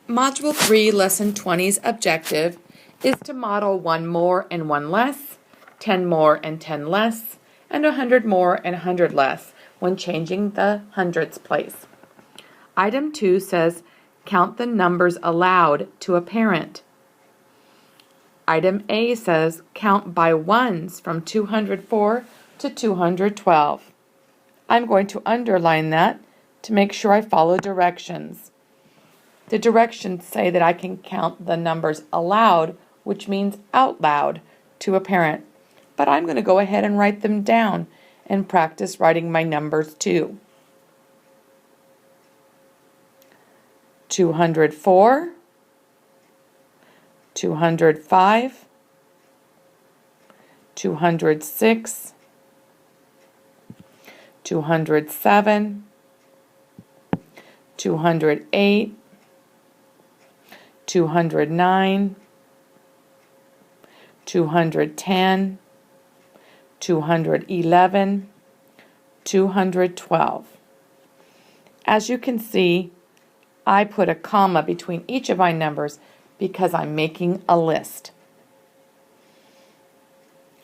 Module 3, Lesson 20's objective is to model 1 more and 1 less, 10 more and 10 less, and 100 more and 100 less when changing the hundredths place. Item 2 says, count the numbers allowed to a parent. Item A says, count by ones from 204 to 212. I'm going to underline that to make sure I follow directions. The directions say that I can count the numbers aloud, which means out loud, to a parent. But I'm going to go ahead and write them down and practice writing my numbers too. 204, 205, 206, 207, 208, 209, 210, 211, 212. As you can see, I put a comma between each of my numbers because I'm making a list.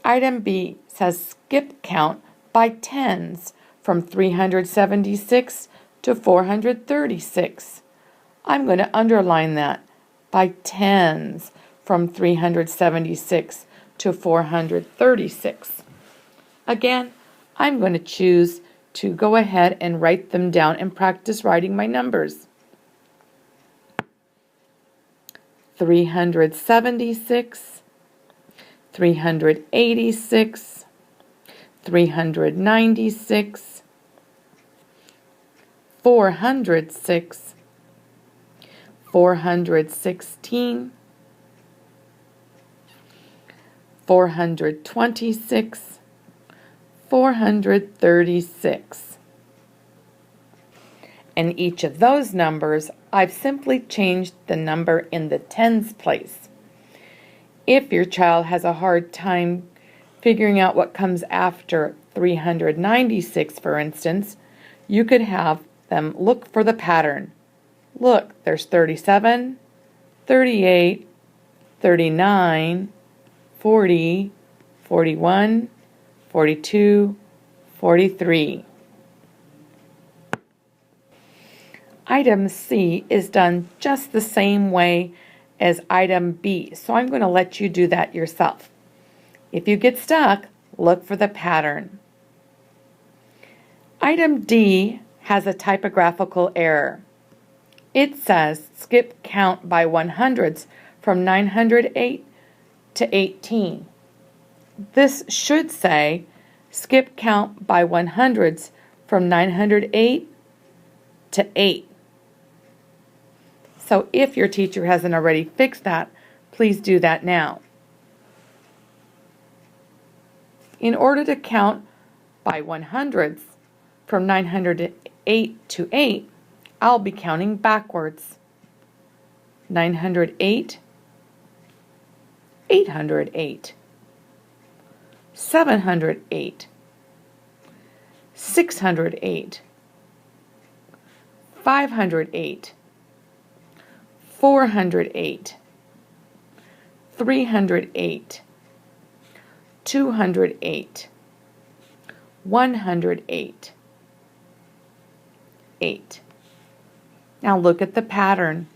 Item B says skip count by tens from 376 to 436. I'm going to underline that. By tens from 376 to 436. Again, I'm going to choose to go ahead and write them down and practice writing my numbers. 376, 386, 396, 406, 416, 426, 436. And each of those numbers, I've simply changed the number in the tens place. If your child has a hard time figuring out what comes after 396, for instance, you could have them look for the pattern. Look, there's 37, 38, 39, 40, 41, 42, 43. Item C is done just the same way as item B, so I'm going to let you do that yourself. If you get stuck, look for the pattern. Item D has a typographical error. It says skip count by 100ths from 908 to 18. This should say skip count by 100ths from 908 to 8. So if your teacher hasn't already fixed that, please do that now. In order to count by 100ths from 908 to 8, I'll be counting backwards. 908, 808, 708, 608, 508, 408, 308, 208, 108, 8. Now look at the pattern.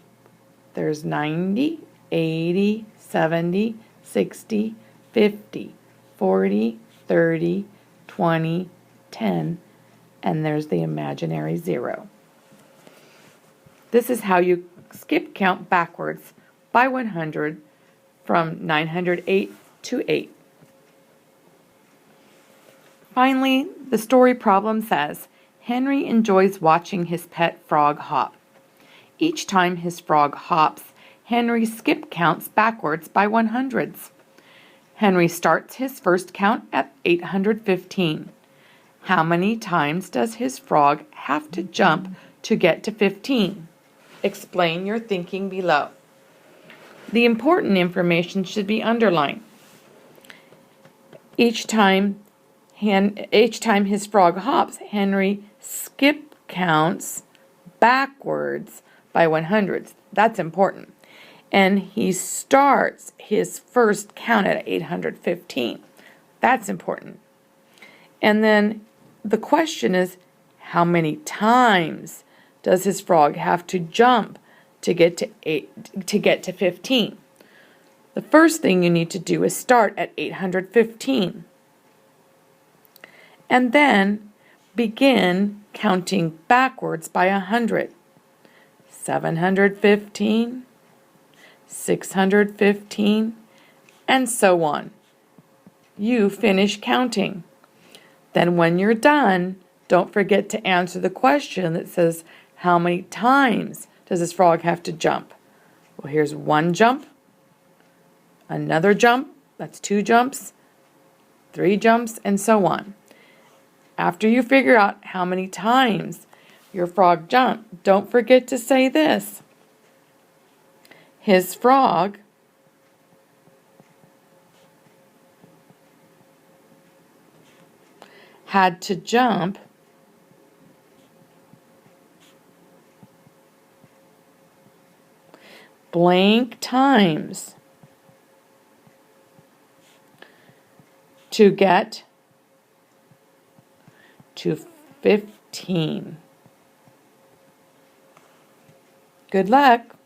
There's 90, 80, 70, 60, 50, 40, 30, 20, 10, and there's the imaginary 0. This is how you skip count backwards by 100 from 908 to 8. Finally, the story problem says, Henry enjoys watching his pet frog hop. Each time his frog hops, Henry skip counts backwards by 100ths. Henry starts his first count at 815. How many times does his frog have to jump to get to 15? Explain your thinking below. The important information should be underlined. Each time his frog hops, Henry skip counts backwards by 100s. That's important. And he starts his first count at 815. That's important. And then the question is, how many times does his frog have to jump to get to 15? The first thing you need to do is start at 815. And then begin counting backwards by 100. 715, 615, and so on. You finish counting. Then when you're done, don't forget to answer the question that says, how many times does this frog have to jump? Well, here's one jump, another jump, that's 2 jumps, 3 jumps, and so on. After you figure out how many times your frog jumped, don't forget to say this. His frog had to jump blank times to get to 15. Good luck.